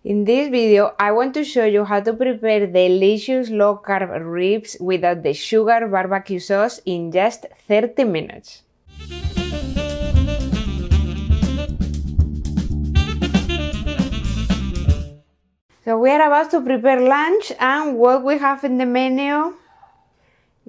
In this video, I want to show you how to prepare delicious low-carb ribs without the sugar barbecue sauce in just 30 minutes. So we are about to prepare lunch, and what we have in the menu?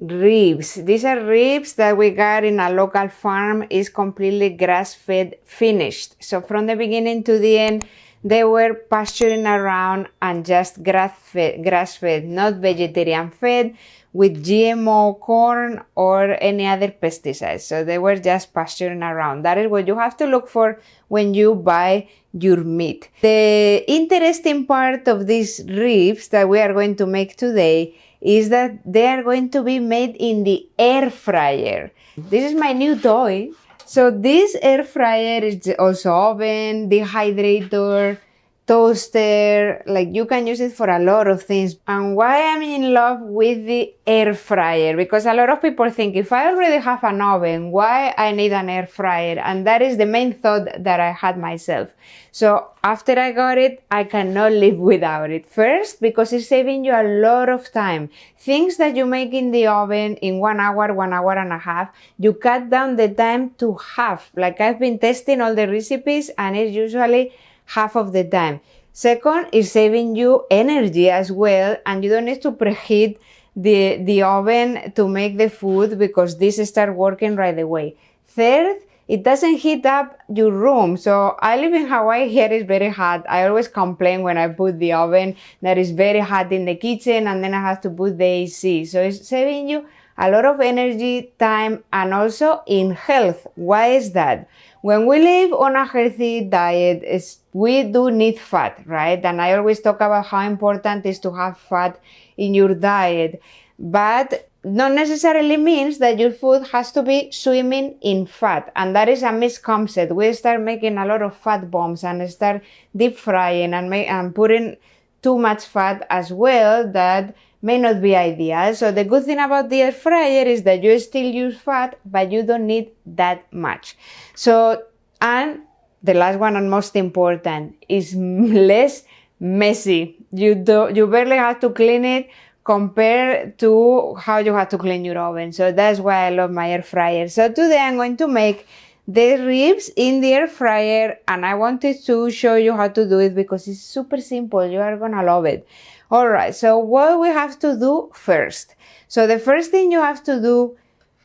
Ribs. These are ribs that we got in a local farm. Is completely grass-fed finished. So from the beginning to the end, they were pasturing around and just grass-fed, not vegetarian fed with GMO corn or any other pesticides. So they were just pasturing around. That is what you have to look for when you buy your meat. The interesting part of these ribs that we are going to make today is that they are going to be made in the air fryer. This is my new toy. So this air fryer is also oven, dehydrator, toaster, like you can use it for a lot of things. And why I'm in love with the air fryer? Because a lot of people think, if I already have an oven, why I need an air fryer? And that is the main thought that I had myself. So after I got it, I cannot live without it. First, because it's saving you a lot of time. Things that you make in the oven in 1 hour, 1 hour and a half, you cut down the time to half. Like I've been testing all the recipes and it's usually half of the time. Second, is saving you energy as well, and you don't need to preheat the oven to make the food because this starts working right away. Third, it doesn't heat up your room. So I live in Hawaii, here it's very hot. I always complain when I put the oven that it's very hot in the kitchen and then I have to put the AC. So it's saving you a lot of energy, time, and also in health. Why is that? When we live on a healthy diet, we do need fat, right? And I always talk about how important it is to have fat in your diet, but not necessarily means that your food has to be swimming in fat. And that is a misconception. We start making a lot of fat bombs and start deep frying and putting too much fat as well that may not be ideal. So the good thing about the air fryer is that you still use fat, but you don't need that much. So, and the last one and most important is less messy. You barely have to clean it compared to how you have to clean your oven. So that's why I love my air fryer. So today I'm going to make the ribs in the air fryer, and I wanted to show you how to do it because it's super simple. You are gonna love it. Alright, so what we have to do first. So the first thing you have to do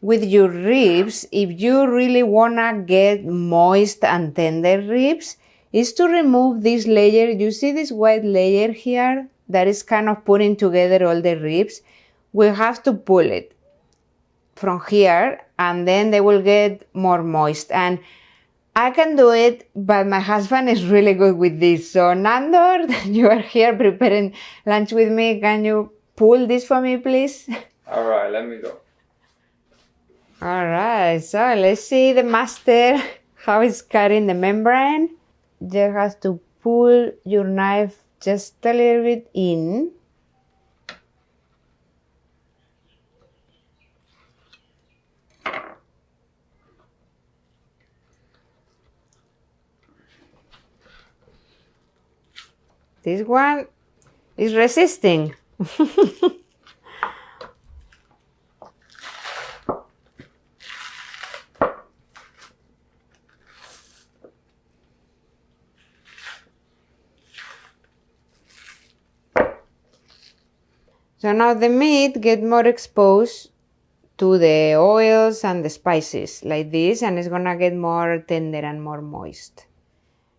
with your ribs, if you really wanna get moist and tender ribs, is to remove this layer. You see this white layer here that is kind of putting together all the ribs? We have to pull it from here and then they will get more moist. And I can do it, but my husband is really good with this. So Nandor, you are here preparing lunch with me. Can you pull this for me, please? All right, let me go. All right, so let's see the master, how he's cutting the membrane. You have to pull your knife just a little bit in. This one is resisting. So now the meat gets more exposed to the oils and the spices like this, and it's gonna get more tender and more moist.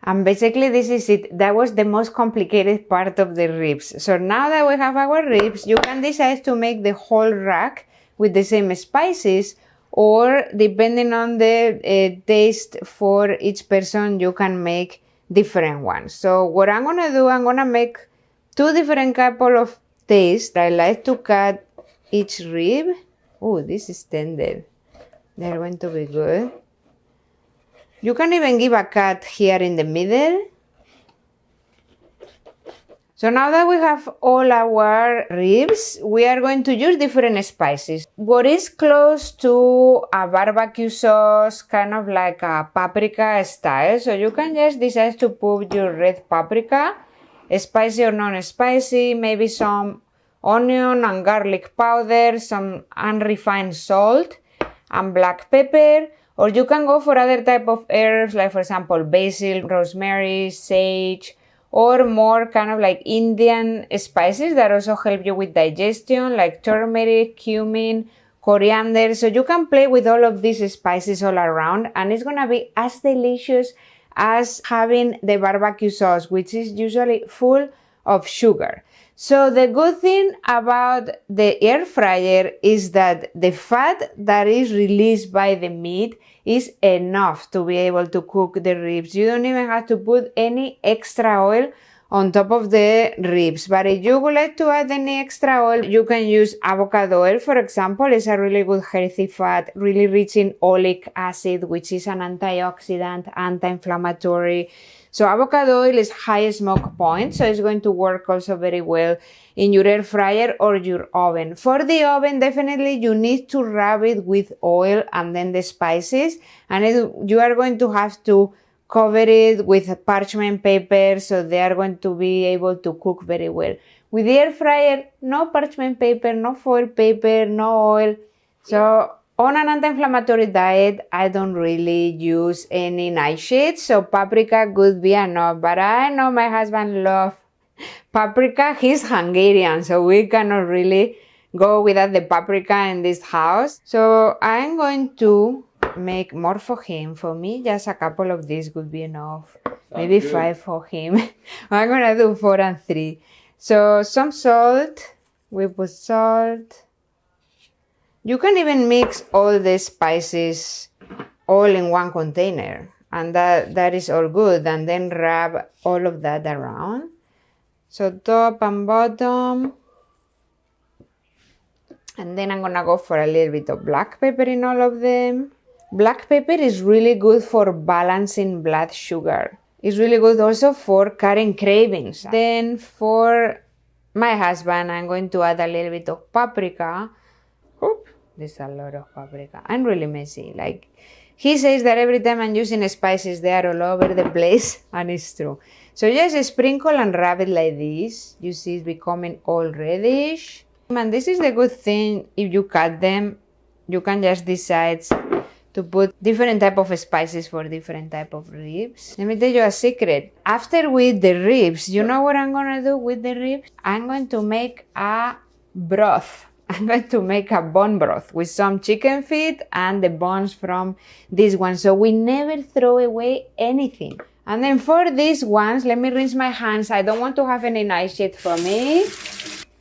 And basically this is it. That was the most complicated part of the ribs. So now that we have our ribs, you can decide to make the whole rack with the same spices, or depending on the taste for each person, you can make different ones. So what I'm gonna do, I'm gonna make two different couple of tastes. I like to cut each rib. Oh, this is tender. They're going to be good. You can even give a cut here in the middle. So now that we have all our ribs, we are going to use different spices. What is close to a barbecue sauce, kind of like a paprika style. So you can just decide to put your red paprika spicy or non-spicy, maybe some onion and garlic powder, some unrefined salt, and black pepper. Or you can go for other type of herbs, like for example, basil, rosemary, sage, or more kind of like Indian spices that also help you with digestion, like turmeric, cumin, coriander. So you can play with all of these spices all around, and it's gonna be as delicious as having the barbecue sauce, which is usually full of sugar. So the good thing about the air fryer is that the fat that is released by the meat is enough to be able to cook the ribs. You don't even have to put any extra oil on top of the ribs. But if you would like to add any extra oil, you can use avocado oil, for example. It's a really good healthy fat, really rich in oleic acid, which is an antioxidant, anti-inflammatory. So avocado oil is high smoke point, so it's going to work also very well in your air fryer or your oven. For the oven, definitely you need to rub it with oil and then the spices, and you are going to have to cover it with parchment paper, so they are going to be able to cook very well. With the air fryer, no parchment paper, no foil paper, no oil. So on an anti-inflammatory diet, I don't really use any nightshades, so paprika could be enough. But I know my husband loves paprika. He's Hungarian, so we cannot really go without the paprika in this house. So I'm going to make more for him. For me, just a couple of these would be enough. Maybe 5 for him. I'm gonna do 4 and 3. So some salt. We put salt. You can even mix all the spices all in one container, and that is all good, and then wrap all of that around. So top and bottom. And then I'm gonna go for a little bit of black pepper in all of them. Black pepper is really good for balancing blood sugar. It's really good also for cutting cravings. Then for my husband, I'm going to add a little bit of paprika. Oop, there's a lot of paprika. I'm really messy. Like, he says that every time I'm using spices, they are all over the place, and it's true. So just sprinkle and rub it like this. You see it's becoming all reddish. And this is the good thing, if you cut them, you can just decide to put different type of spices for different type of ribs. Let me tell you a secret. After with the ribs, you know what I'm gonna do with the ribs? I'm going to make a broth. I'm going to make a bone broth with some chicken feet and the bones from this one. So we never throw away anything. And then for these ones, let me rinse my hands. I don't want to have any nightshade for me.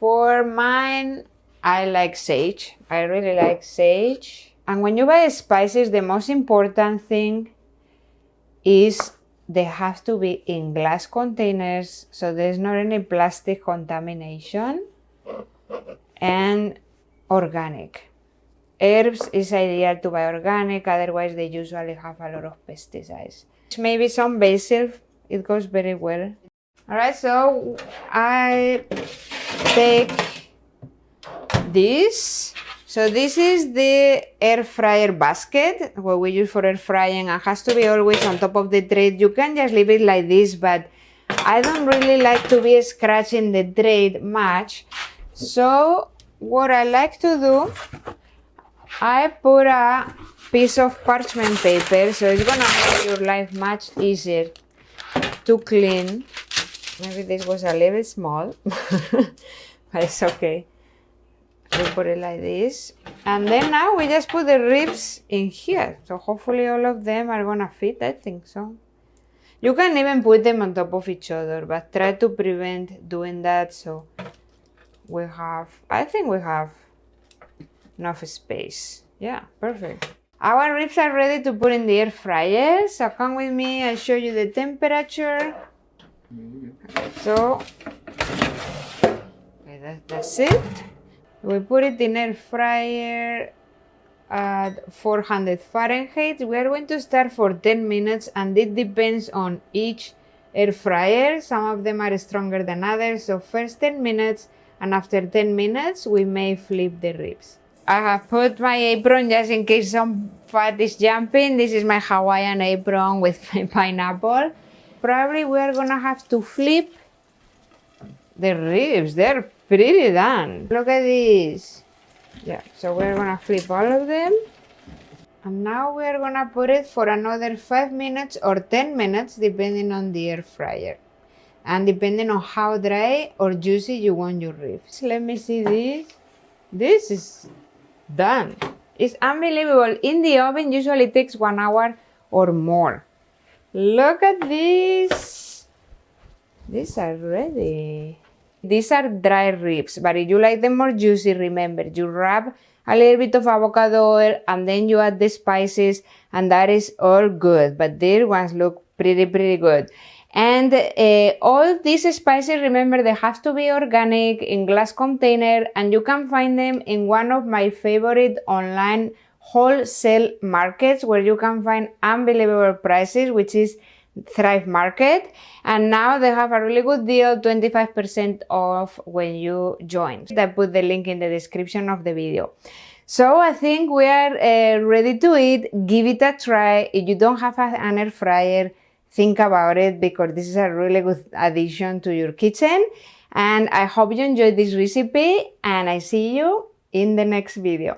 For mine, I like sage. I really like sage. And when you buy spices, the most important thing is they have to be in glass containers, so there's not any plastic contamination, and organic. Herbs is ideal to buy organic, otherwise they usually have a lot of pesticides. Maybe some basil, it goes very well. Alright, so I take this. So this is the air fryer basket, what we use for air frying, and has to be always on top of the tray. You can just leave it like this, but I don't really like to be scratching the tray much. So what I like to do, I put a piece of parchment paper, so it's gonna make your life much easier to clean. Maybe this was a little small, but it's okay. We put it like this, and then now we just put the ribs in here. So hopefully all of them are gonna fit. I think so. You can even put them on top of each other, but try to prevent doing that. So I think we have enough space. Yeah, perfect. Our ribs are ready to put in the air fryer. So come with me, I'll show you the temperature. Okay, so that's it. We put it in air fryer at 400 Fahrenheit. We are going to start for 10 minutes, and it depends on each air fryer. Some of them are stronger than others. So first 10 minutes, and after 10 minutes, we may flip the ribs. I have put my apron just in case some fat is jumping. This is my Hawaiian apron with my pineapple. Probably we are gonna have to flip the ribs, they're pretty done. Look at this. Yeah, so we're gonna flip all of them. And now we're gonna put it for another 5 minutes or 10 minutes, depending on the air fryer. And depending on how dry or juicy you want your ribs. Let me see this. This is done. It's unbelievable. In the oven usually takes 1 hour or more. Look at this. These are ready. These are dry ribs, but if you like them more juicy, remember, you wrap a little bit of avocado oil and then you add the spices, and that is all good. But these ones look pretty good. And all these spices, remember, they have to be organic, in glass container, and you can find them in one of my favorite online wholesale markets where you can find unbelievable prices, which is Thrive Market. And now they have a really good deal, 25% off when you join. I put the link in the description of the video. So I think we are ready to eat. Give it a try. If you don't have an air fryer, think about it, because this is a really good addition to your kitchen. And I hope you enjoyed this recipe, and I see you in the next video.